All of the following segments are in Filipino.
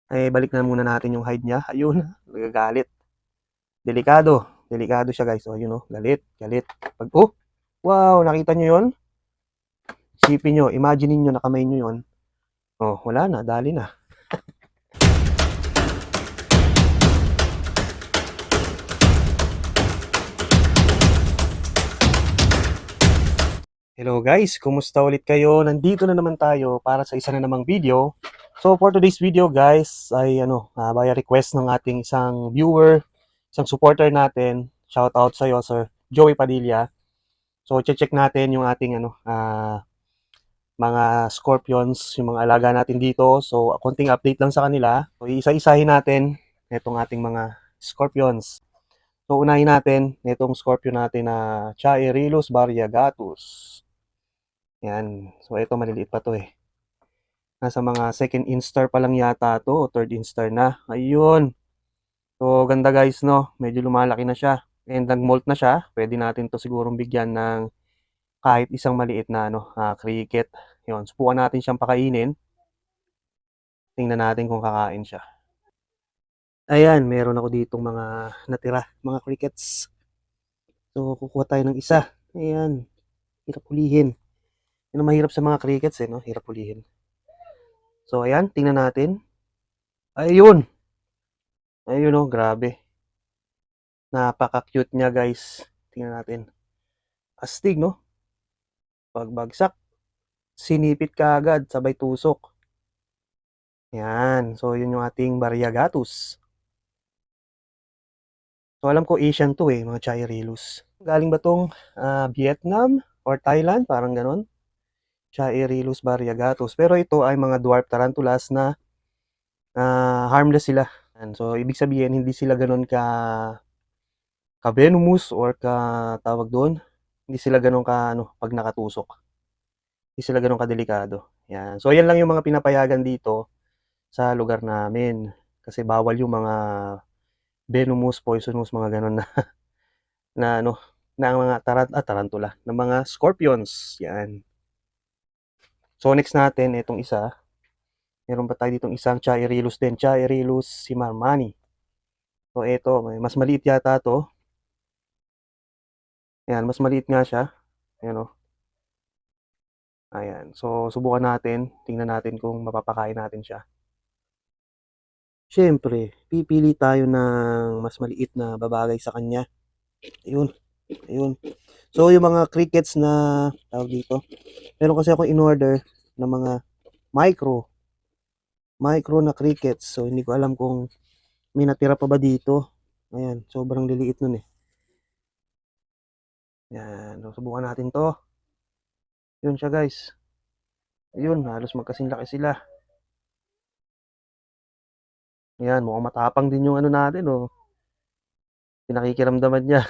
Eh, balik na muna natin yung hide niya. Ayun, nagagalit. Delikado. Delikado siya guys. O, yun o. Galit. Galit. Pag, oh! Wow! Nakita nyo yun? Isipin nyo. Imagine nyo na kamay nyo yun. Oh, wala na. Dali na. Hello guys, kumusta ulit kayo? Nandito na naman tayo para sa isa na namang video. So for today's video guys, ay by request ng ating isang viewer, isang supporter natin. Shout out sa iyo, Sir Joey Padilla. So check natin yung ating mga scorpions, yung mga alaga natin dito. So konting update lang sa kanila. So isa-isahin natin itong ating mga scorpions. So unahin natin itong scorpion natin na Chaerilus variagatus. Yan. So, ito maliliit pa to eh. Nasa mga second instar pa lang yata to, third instar na. Ayun. So, ganda guys, no? Medyo lumalaki na siya. And nag-molt na siya. Pwede natin to sigurong bigyan ng kahit isang maliit na cricket. Yun. Subukan natin siyang pakainin. Tingnan natin kung kakain siya. Ayan, meron ako ditong mga natira, mga crickets. So, kukuha tayo ng isa. Ayan. Hirap hulihin. Yun ang mahirap sa mga crickets eh, no? Hirap hulihin. So, ayan, tingnan natin. Ayun. Ayun oh, grabe. Napaka-cute niya guys. Tingnan natin. Astig no? Pagbagsak, sinipit ka agad, sabay tusok. Yan. So, yun yung ating Variagatus. So, alam ko Asian to eh, mga Chaerilus. Galing ba tong Vietnam or Thailand? Parang ganon. Chaerilus Variagatus. Pero ito ay mga dwarf tarantulas na harmless sila. And so, ibig sabihin, hindi sila ganon ka venomous or tawag doon. Hindi sila ganon pag nakatusok. Hindi sila ganun kadelikado. Yan. So, yan lang yung mga pinapayagan dito sa lugar namin. Kasi bawal yung mga venomous, poisonous, mga ganun na, na ano, na mga tarantula, na mga scorpions. Yan. So, next natin, itong isa. Meron pa tayo ditong isang Chaerilus din. Chaerilus simarmani. So, ito, mas maliit yata to. Yan, mas maliit nga siya. Ayan o. Ayan. So, subukan natin. Tingnan natin kung mapapakain natin siya. Siyempre, pipili tayo ng mas maliit na babagay sa kanya. Ayun, ayun. So, yung mga crickets na tawag dito, meron kasi ako in-order ng mga micro na crickets. So, hindi ko alam kung may natira pa ba dito. Ayan, sobrang liliit nun eh. Yan, so, subukan natin to. Yun siya guys. Ayun, halos magkasing laki sila. Yan, mukhang matapang din yung natin oh. Pinakikiramdaman niya.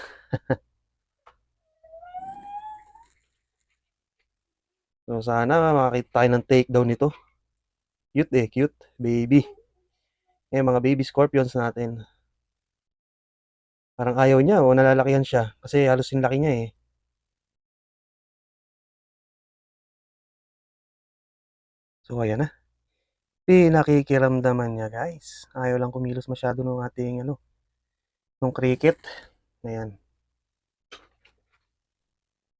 So, sana makakita tayo ng takedown nito. Cute eh, cute. Baby. Eh, mga baby scorpions natin. Parang ayaw niya o nalalakihan siya. Kasi halos yung laki niya eh. So, ayan na. Pinakikiramdaman niya guys. Ayaw lang kumilos masyado ng ating ng cricket. Ayan.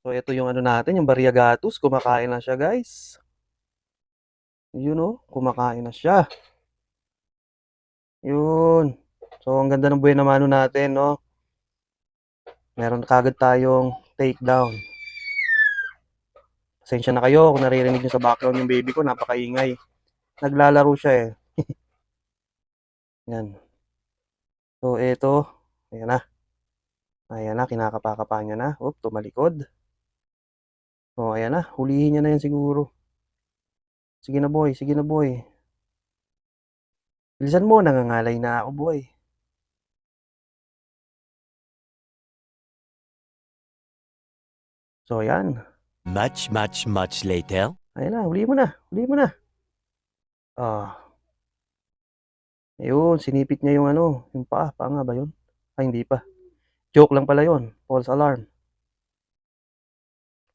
So, ito yung natin, yung Variagatus. Kumakain na siya guys. Yun o, kumakain na siya. Yun. So, ang ganda ng buhay na mano natin, no? Meron kagad tayong takedown. Pasensya na kayo kung naririnig nyo sa background yung baby ko, napakaingay. Naglalaro siya eh. Yan. So, ito. Ayan na. Ayan na, kinakapa-kapa niya na. Oop, tumalikod. So, ayan na. Hulihin niya na yan siguro. Sige na boy, sige na boy. Bilisan mo, nangangalay na ako boy. So, ayan. Much later. Ayan na, huli mo na. Huli mo na. Ah. Ayun, sinipit niya yung yung paa. Paa nga ba yun? Ay, hindi pa. Joke lang pala yun. False alarm.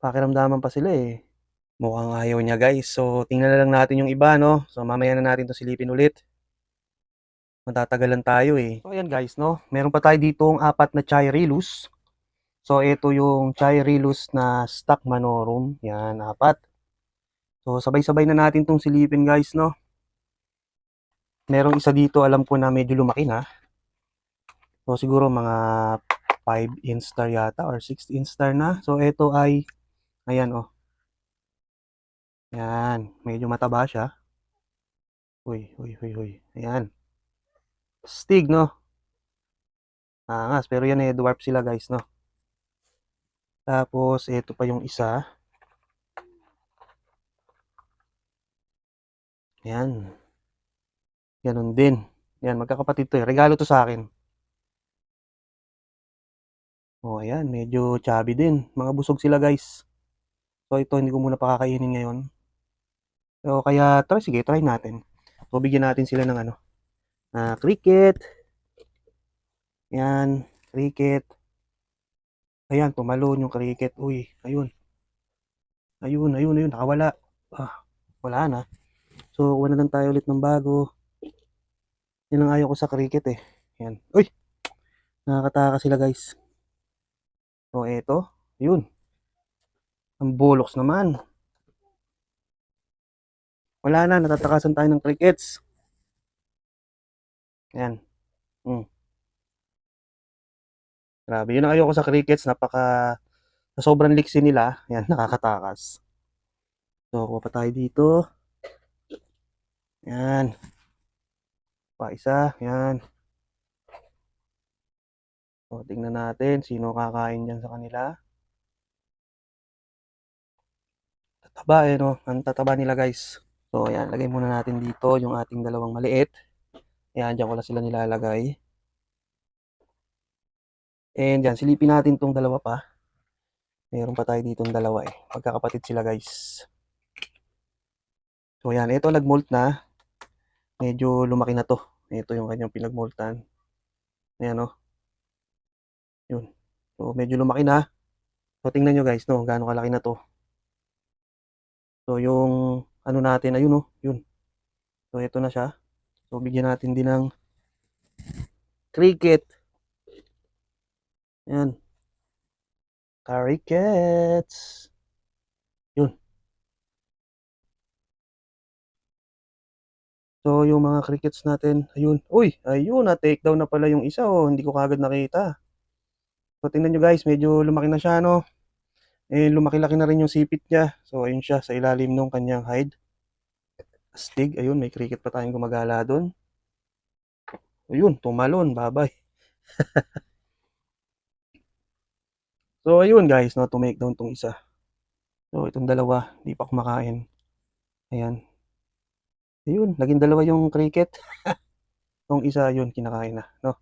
Pakiramdaman pa sila eh. Mukhang ayaw niya guys. So, tingnan na lang natin yung iba, no? So, mamaya na natin to silipin ulit. Matatagalan tayo eh. So, ayan guys, no? Meron pa tayo ditong 4 na Chirilus. So, ito yung Chirilus na stock Manorum. Yan, 4. So, sabay-sabay na natin tong silipin guys, no? Merong isa dito, alam ko na medyo lumaki na. So, siguro mga 5 instar yata or 6 instar na. So, ito ay, ayan oh. Yan, medyo mataba siya. Uy. Ayan. Stig, no? Angas, pero yan eh, dwarf sila guys, no? Tapos, ito pa yung isa. Ayan. Ganun din. Yan, magkakapatid to eh. Regalo to sa akin. Oh, ayan, medyo chubby din. Mga busog sila guys. So, ito, hindi ko muna pakakainin ngayon. So, kaya, sige, try natin. So, bigyan natin sila ng ano, cricket. Yan, cricket. Ayan, tumalon yung cricket. Uy, ayun. Ayun, nakawala. Wala na. So, kuha na lang tayo ulit ng bago. Yan ang ayaw ko sa cricket eh. Yan. Uy! Nakakataka sila guys. So, eto. Yun. Ang buloks naman. Wala na, natatakasan tayo ng crickets. Yan. Grabe, yun ang ayaw ko sa crickets. Sa sobrang liksi nila. Yan, nakakatakas. So, kuha pa tayo dito. Yan. Pa isa. Yan. So, tingnan natin sino kakain dyan sa kanila. Tataba eh, no? Ang tataba nila guys. So, ayan. Lagay muna natin dito yung ating dalawang maliit. Ayan, dyan ko lang sila nilalagay. And dyan, silipin natin tong dalawa pa. Meron pa tayo ditong dalawa eh. Magkakapatid sila guys. So, ayan. Ito nagmolt na. Medyo lumaki na to. Ito yung kanyang pinagmoltan. Ayan o. Yun. So, medyo lumaki na. So, tingnan nyo guys, no, gaano kalaki na to. So, yung ano natin, ayun o, yun. So, ito na siya. So, bigyan natin din ng cricket. Ayan. Crickets. Yun. So, yung mga crickets natin, ayun. Uy, ayun, na-take down na pala yung isa, oh. Hindi ko kagad nakita. So, tingnan nyo guys, medyo lumaki na siya, no? Eh, lumaki-laki na rin yung sipit niya. So, ayun siya, sa ilalim ng kanyang hide. Astig, ayun, may cricket pa tayong gumagala doon. Ayun, tumalon, babay. So, ayun guys, no, to make down tong isa. So, itong dalawa, hindi pa kumakain. Ayan. Ayun, naging dalawa yung cricket. Itong isa, yun, kinakain na, no?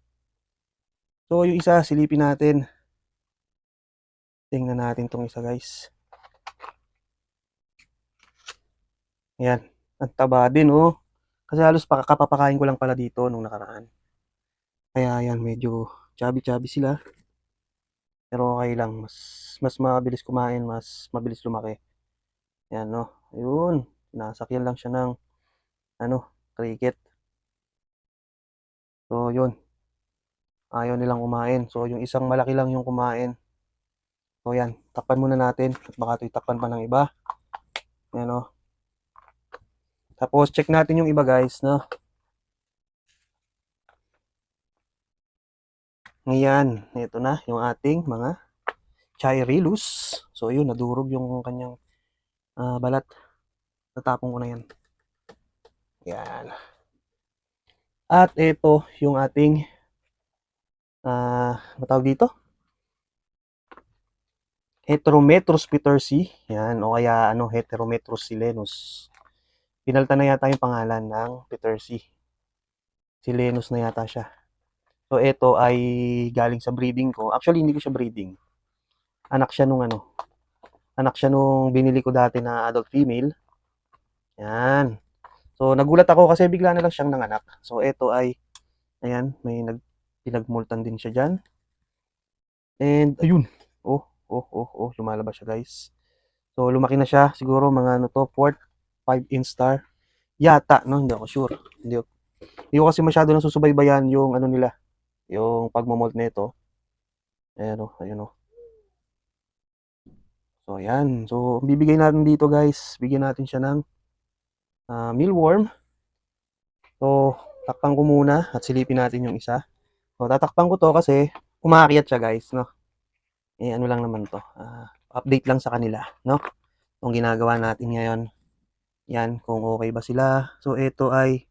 So, yung isa, silipin natin. Tingnan natin tong isa, guys. Ayan. Ang taba din, oh. Kasi halos kapapakain ko lang pala dito nung nakaraan. Kaya, ayan, medyo chubby-chubby sila. Pero okay lang. Mas mabilis kumain, mas mabilis lumaki. Ayan, no? Ayun. Nasakyan lang siya ng, cricket. So, yun. Ayaw nilang kumain. So, yung isang malaki lang yung kumain. So, yan. Takpan muna natin. At baka ito itakpan pa ng iba. Ayan, o. Tapos, check natin yung iba, guys, no? Ngayon, ito na yung ating mga Chirilus. So, yun. Nadurog yung kanyang balat. Natapong ko na yan. Yan. At ito yung ating matawag dito? Heterometrus petersi. Yan. O kaya, Heterometrus silenus. Pinalitan na yata yung pangalan ng petersi. Silenus na yata siya. So, ito ay galing sa breeding ko. Actually, hindi ko siya breeding. Anak siya nung binili ko dati na adult female. Yan. So, nagulat ako kasi bigla na lang siyang nanganak. So, ito ay, ayan, may pinagmultan din siya dyan. And, ayun. Lumalabas siya, guys. So, lumaki na siya. Siguro mga 4, 5 instar. Yata, no? Hindi ako sure. Hindi ko kasi masyado nasusubaybayan yung ano nila, yung pagmo-mold nito. Ayan oh, ayun oh. So ayan. So bibigay natin dito guys, bigyan natin siya ng mealworm. So takpan ko muna at silipin natin yung isa. So tatakpan ko to kasi umaakyat siya guys, no? Eh ano lang naman to, update lang sa kanila, no? Kung ginagawa natin ngayon. Yan, kung okay ba sila. So ito ay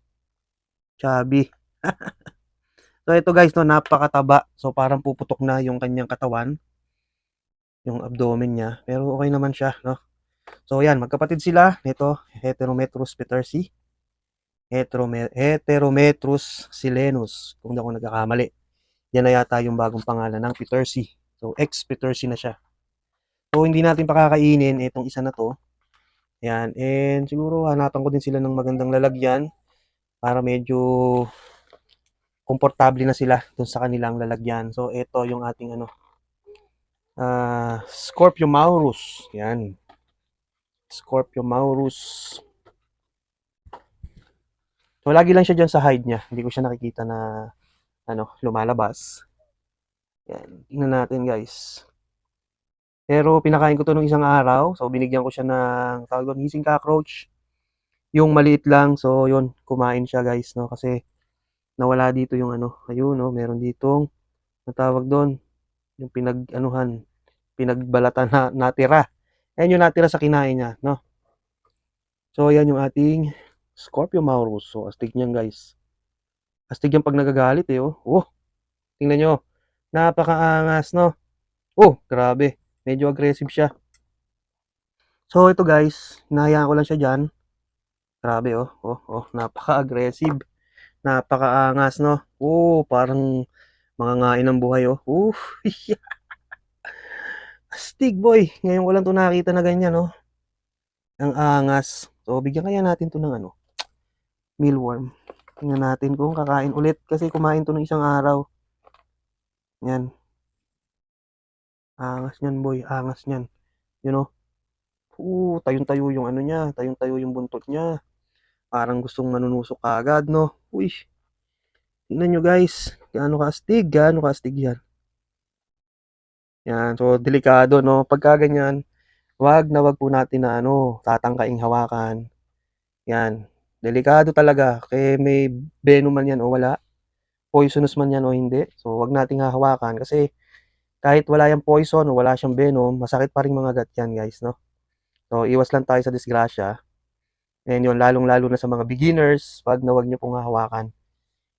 chubby. So ito guys, no, napakataba. So parang puputok na yung kanyang katawan, yung abdomen niya. Pero okay naman siya, no? So yan, magkapatid sila. Ito, Heterometrus petersi, Heterometrus silenus, kung di ako nagkakamali. Yan na yata yung bagong pangalan ng petersi. So ex-petersi na siya. So hindi natin pakakainin itong isa na to. Yan, and siguro hanapan ko din sila ng magandang lalagyan para medyo komportable na sila dun sa kanilang lalagyan. So ito yung ating ano, Scorpiomaurus. Yan. Scorpiomaurus. So lagi lang siya dyan sa hide niya. Hindi ko siya nakikita na ano, lumalabas. Yan. Tingnan natin guys. Pero pinakain ko to nung isang araw. So binigyan ko siya ng tawag doon, hissing cockroach. Yung maliit lang. So yun, kumain siya guys, no? Kasi nawala dito yung ano, ayun, no? Meron ditong natawag doon, yung pinag-anuhan, pinagbalatan na natira. Ayan yung natira sa kinain niya, no? So ayan yung ating Scorpiomaurus. So astig niyan guys. Astig yan pag nagagalit eh, oh. Oh, tingnan nyo. Napakaangas, no? Oh, grabe. Medyo aggressive siya. So ito guys, hinahayaan ko lang siya dyan. Grabe oh, oh, oh, napaka-aggressive. Napakaangas, no? Oh, parang mangangain ng buhay oh. Astig boy. Ngayon ko lang to nakita na ganyan, no? Ang angas. So bigyan kaya natin to ng ano, mealworm. Tingnan natin kung kakain ulit kasi kumain to ng isang araw. Yan. Angas niyan boy, angas niyan. You know? Tayong-tayo yung ano niya, tayong-tayo yung buntot niya. Parang gustong manunusok kaagad, no? Uy, tingnan nyo guys, gaano kaastig yan. Yan, so delikado, no? Pagka ganyan, wag na wag po natin na ano, tatangkaing hawakan. Yan, delikado talaga. Kaya may venom man yan o wala, poisonous man yan o hindi. So wag nating hahawakan kasi kahit wala yung poison o wala siyang venom, masakit pa rin mga gat yan guys, no? So iwas lang tayo sa disgrasya. And yun, lalong-lalo na sa mga beginners, wag na wag nyo pong hahawakan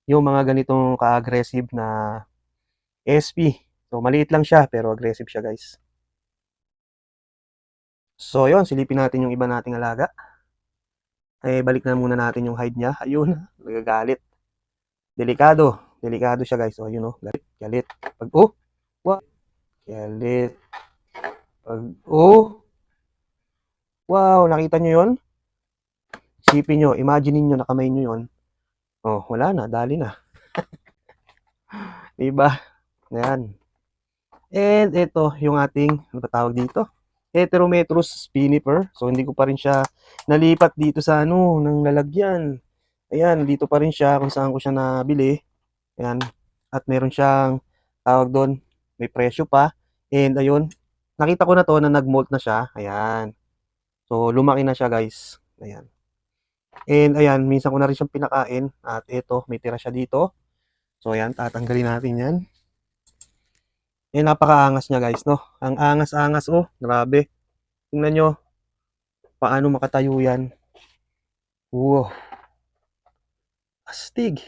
yung mga ganitong ka-aggressive na SP. So, maliit lang siya, pero aggressive siya, guys. So, yun, silipin natin yung iba nating alaga. Eh, balik na muna natin yung hide niya. Ayun, nagagalit. Delikado. Delikado siya, guys. So, yun, oh, galit, galit. Pag, oh, what? Galit. Pag, oh, wow, nakita nyo yun? Isipin nyo, imagine nyo, nakamay nyo yun. Oh, wala na, dali na. Diba? Ayan. And ito yung ating, ano ba tawag dito? Heterometrus spinifer. So hindi ko pa rin siya nalipat dito sa ano, ng lalagyan. Ayan, dito pa rin siya kung saan ko siya nabili. Ayan. At meron siyang tawag doon, may presyo pa. And ayun, nakita ko na to na nag-molt na siya. Ayan. So lumaki na siya, guys. Ayan. And ayan, minsan ko na rin siyang pinakain. At ito, may tira siya dito. So ayan, tatanggalin natin yan. Eh, napakaangas niya guys, no? Ang angas-angas, oh. Grabe. Tingnan nyo. Paano makatayo yan. Wow. Astig.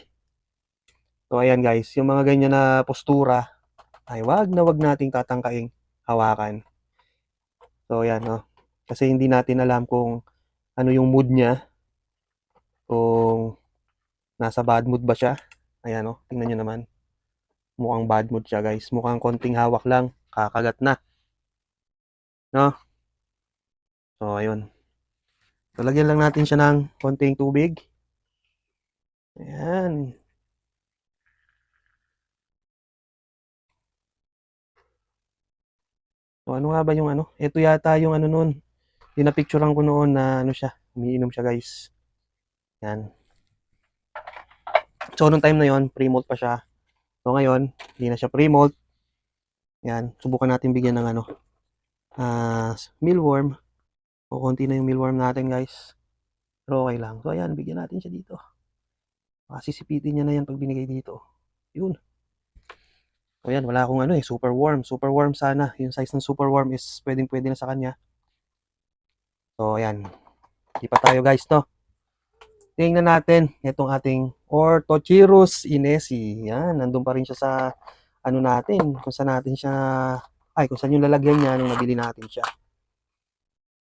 So, ayan guys. Yung mga ganyan na postura, ay wag na wag nating tatangkaing hawakan. So, ayan, no? Kasi hindi natin alam kung ano yung mood niya. Kung nasa bad mood ba siya. Ayan, no? Tingnan nyo naman. Mukhang bad mood siya guys. Mukhang konting hawak lang. Kakagat na. No? So, ayun. So, lagyan lang natin siya ng konting tubig. Ayan. So, ano nga ba yung ano? Ito yata yung ano noon. Yung napicturean ko noon na ano siya. Umiinom siya guys. Yan. So, nung time na yon pre-molt pa siya. So, ngayon, hindi na siya pre-molt. Yan, subukan natin bigyan ng ano, mealworm. O, konti na yung mealworm natin, guys. Pero okay lang. So, ayan, bigyan natin siya dito. Kasi sipitin niya na yan pag binigay dito. Yun. So, ayan, wala akong ano super worm. Super worm sana. Yung size ng super worm is pwedeng-pwede na sa kanya. So, ayan. Di pa tayo, guys, to. Tingnan natin itong ating Orthochirus inesi. Yan, nandun pa rin siya sa ano natin, kung saan natin siya, kung saan yung lalagyan niya nung nabili natin siya.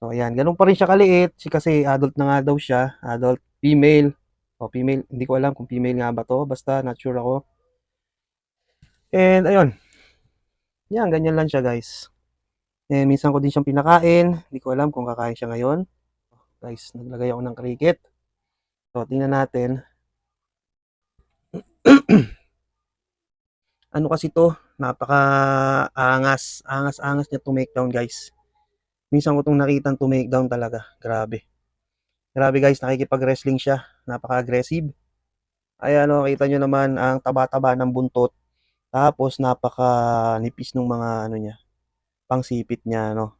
So, ayan, ganun pa rin siya kaliit, kasi adult na nga daw siya, adult female, o female, hindi ko alam kung female nga ba to, basta not sure ako. And, ayun, yan, ganyan lang siya, guys. And, minsan ko din siyang pinakain, hindi ko alam kung kakain siya ngayon. Guys, naglagay ako ng cricket. So, tingnan natin. Ano kasi to, napaka-angas, angas niya to make down, guys. Minsan ko itong nakitang to make down talaga, grabe. Grabe, guys, nakikipag-wrestling siya, napaka-aggressive. Ayan, ano, kita nyo naman ang taba-taba ng buntot, tapos napaka-nipis ng mga ano niya, pangsipit niya, no,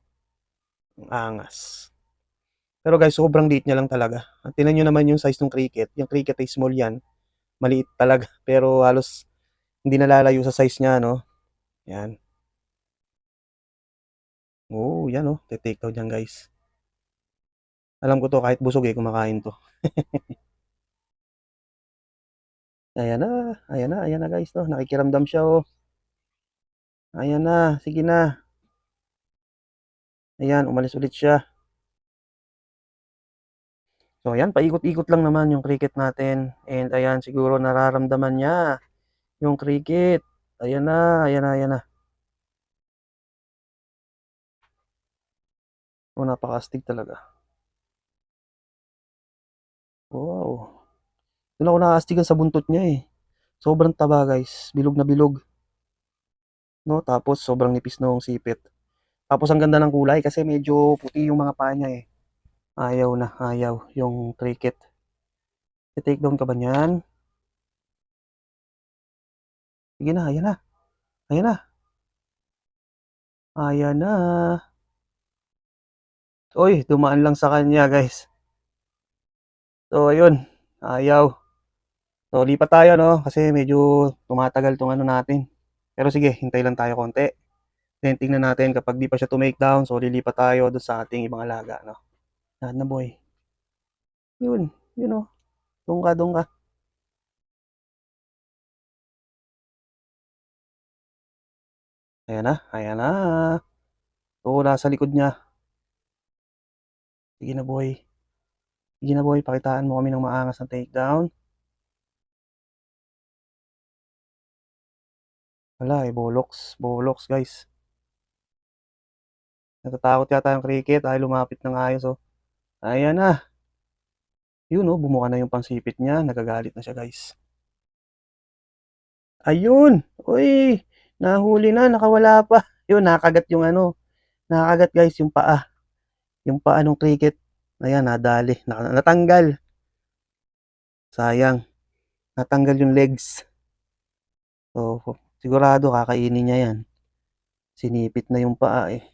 ang angas. Pero guys, sobrang liit niya lang talaga. At tingnan nyo naman yung size ng cricket, yung cricket ay small yan, maliit talaga, pero halos hindi nalalayo sa size niya, no. Yan. Oo, yan, oh, take down yan, guys. Alam ko to, kahit busog kumakain to. Ayan na guys, no, nakikiramdam siya, oh. Ayan na, sige na. Ayan, umalis ulit siya. So, ayan, paikot-ikot lang naman yung cricket natin. And ayan, siguro nararamdaman niya yung cricket. Ayan na. Oh, napaka-astig talaga. Wow. Doon ako nakaastigan sa buntot niya, eh. Sobrang taba, guys. Bilog na bilog. No? Tapos, sobrang nipis nung sipit. Tapos, ang ganda ng kulay kasi medyo puti yung mga paa niya, eh. Ayaw yung cricket. I-take down ka ba niyan? Sige na, ayan na. Ayan na. Ayan na. Uy, dumaan lang sa kanya, guys. So, ayun. Ayaw. So, lipat tayo, no? Kasi medyo tumatagal tong ano natin. Pero sige, hintay lang tayo konti. Then, tingnan natin kapag di pa siya to make down. So, lilipat tayo doon sa ating ibang alaga, no? Yan na, boy. Yun, oh. Doon ka. Ayan na. Oo, nasa likod niya. Sige na, boy. Sige na, boy. Pakitaan mo kami ng maangas na takedown. Wala, Boloks, guys. Natatakot yata yung cricket. Ay, lumapit ng ayos, oh. Ayan na. Yun, oh. Bumuka na yung pansipit niya. Nagagalit na siya, guys. Ayun! Uy! Nahuli na. Nakawala pa. Yun, nakagat yung ano. Nakagat, guys, yung paa. Yung paa ng cricket. Ayan, nadali. Natanggal. Sayang. Natanggal yung legs. So, sigurado kakainin niya yan. Sinipit na yung paa, eh.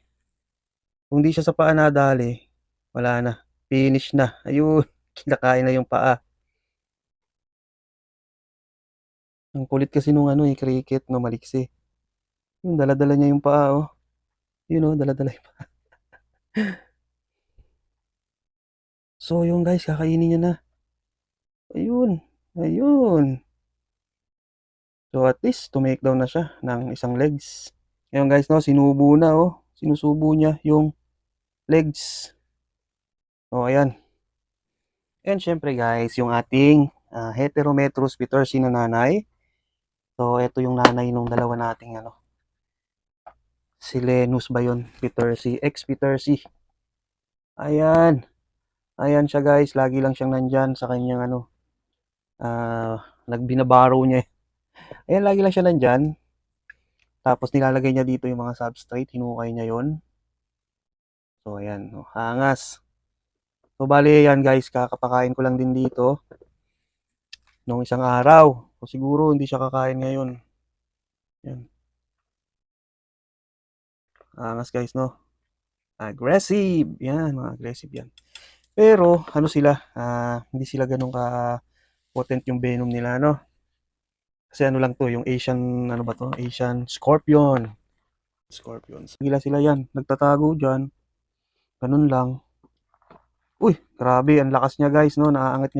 Kung di siya sa paa nadali, wala na. Finish na. Ayun. Kinakain na yung paa. Ang kulit kasi nung ano, cricket, no, maliksi. Yung dala-dala niya yung paa, oh. Yun, oh, dala-dala yung paa. So, yung guys, kakainin niya na. Ayun. So, at least, to make down na siya ng isang legs. Ngayon guys, no, sinubo na, oh. Sinusubo niya yung legs. So, ayan. And syempre guys, yung ating Heterometrus petersi na nanay. So, ito yung nanay nung dalawa nating ano. Silenus ba yun? Petersi, ex-petersi. Ayan. Ayan siya guys, lagi lang siyang nandyan sa kanyang ano. Nagbinabaro niya. Ayan, lagi lang siya nandyan. Tapos nilalagay niya dito yung mga substrate, hinukay niya yon. So, ayan. Oh, hangas. So, bali yan guys, kakapakain ko lang din dito. nung isang araw. So, siguro hindi siya kakain ngayon. Yan. Angas guys, no? Aggressive. Yan, mga aggressive yan. Pero, ano sila, hindi sila ganun ka-potent yung venom nila, no? Kasi ano lang to, yung Asian, ano ba to? Asian Scorpion. Scorpions. Gila sila yan. Nagtatago dyan. Ganun lang. Uy, grabe. Ang lakas niya guys, no? Naaangat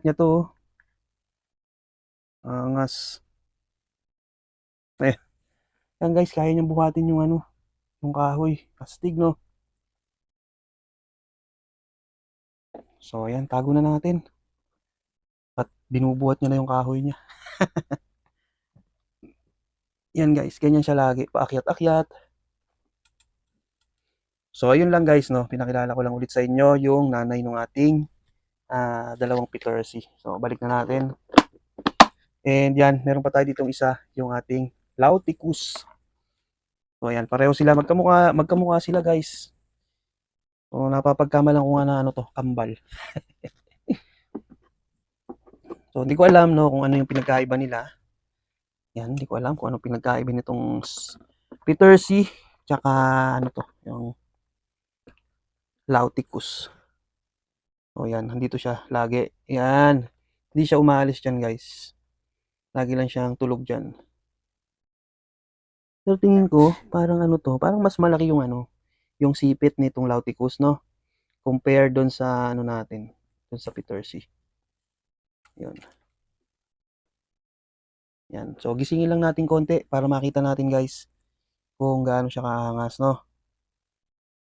niya to. Oh. Angas. Eh, yan guys, kaya niyang buhatin yung ano, yung kahoy. Astig, no? So, ayan, tago na natin. At binubuhat niya na yung kahoy niya. Yan guys, ganyan siya lagi. Paakyat-akyat. So, ayun lang guys, no? Pinakilala ko lang ulit sa inyo yung nanay ng ating dalawang Petersi. So, balik na natin. And yan, meron pa tayo ditong isa, yung ating Lauticus. So, ayan, pareho sila. Magkamukha sila guys. So, napapagkamalan ko nga na ano to, kambal. So, hindi ko alam no kung ano yung pinagkaiba nila. Yan, hindi ko alam kung ano pinagkaiba nitong Petersi tsaka ano to, yung Lauticus. So, yan, nandito siya lagi. Yan. Hindi siya umaalis dyan, guys. Lagi lang siyang tulog dyan. Pero tingin ko, parang ano to, parang mas malaki yung ano, yung sipit nitong Lauticus, no? Compare doon sa ano natin, doon sa Petersi. Yun. Yan. So, gisingin lang natin konti para makita natin, guys, kung gaano siya kaangas, no?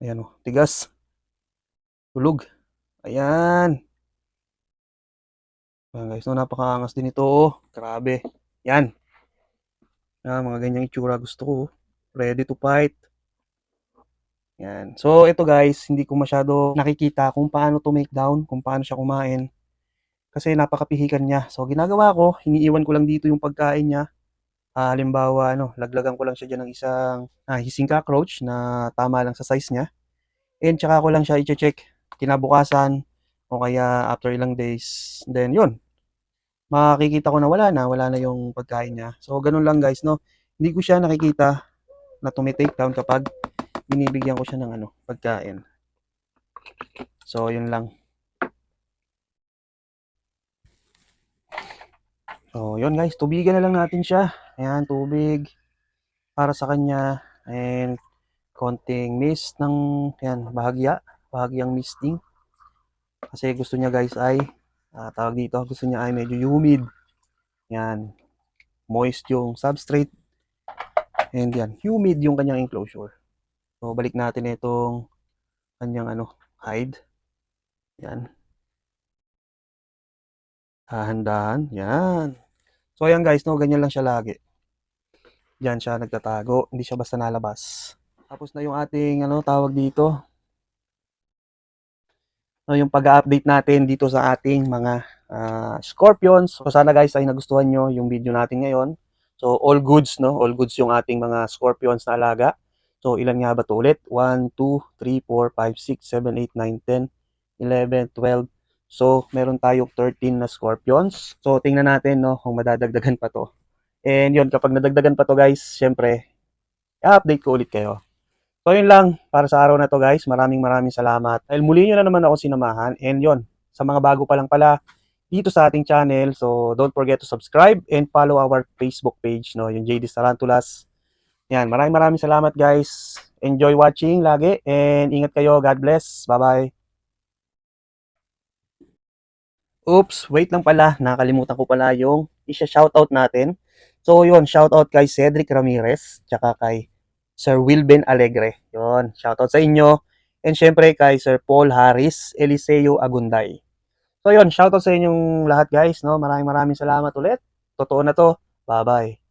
Ayan, oh, tigas. Tulog. Ayan. Ayan, guys, no, napakaangas din ito, oh. Grabe. Yan. Mga ganyang itsura gusto ko. Ready to fight. Yan. So, ito guys, hindi ko masyado nakikita kung paano to make down, kung paano siya kumain. Kasi napakapihikan niya. So, ginagawa ko, hiniiwan ko lang dito yung pagkain niya. Halimbawa, laglagan ko lang siya dyan ng isang hissing cockroach na tama lang sa size niya. And tsaka ko lang siya i-check kinabukasan o kaya after ilang days. Then, yun. Makikita ko na wala na yung pagkain niya. So, ganun lang guys, no. Hindi ko siya nakikita na tumitake down kapag binibigyan ko siya ng pagkain. So, yun lang. So, yun guys, tubigan na lang natin siya. Ayan, tubig para sa kanya. And konting mist ng, ayan, bahagyang misting. Kasi gusto niya guys ay, tawag dito, gusto niya ay medyo humid. Ayan, moist yung substrate. And yan, humid yung kanyang enclosure. So, balik natin itong kanyang hide. Yan. Dahan-dahan. Yan. So, ayan guys, no, ganyan lang siya lagi. Diyan siya nagtatago. Hindi siya basta nalabas. Tapos na yung ating, tawag dito. So, yung pag-update natin dito sa ating mga scorpions. So, sana guys ay nagustuhan nyo yung video natin ngayon. So, all goods, no? All goods yung ating mga scorpions na alaga. So, ilan nga ba ito ulit? 1, 2, 3, 4, 5, 6, 7, 8, 9, 10, 11, 12. So, meron tayong 13 na scorpions. So, tingnan natin, no, kung madadagdagan pa to. And yun, kapag nadagdagan pa to guys, syempre, i-update ko ulit kayo. So, yun lang para sa araw na to guys. Maraming salamat. Dahil muli nyo na naman ako sinamahan. And yun, sa mga bago pa lang pala dito sa ating channel. So, don't forget to subscribe and follow our Facebook page, no, yung JD's Tarantulas. Yan, maraming salamat guys. Enjoy watching lagi and ingat kayo. God bless. Bye-bye. Oops, wait lang pala. Nakalimutan ko pala yung isa-shoutout natin. So, yun, shoutout kay Cedric Ramirez, tsaka kay Sir Wilben Alegre. Yun, shoutout sa inyo. And syempre kay Sir Paul Harris, Eliseo Agunday. So, yun, shoutout sa inyong lahat guys. No? Maraming salamat ulit. Totoo na to. Bye-bye.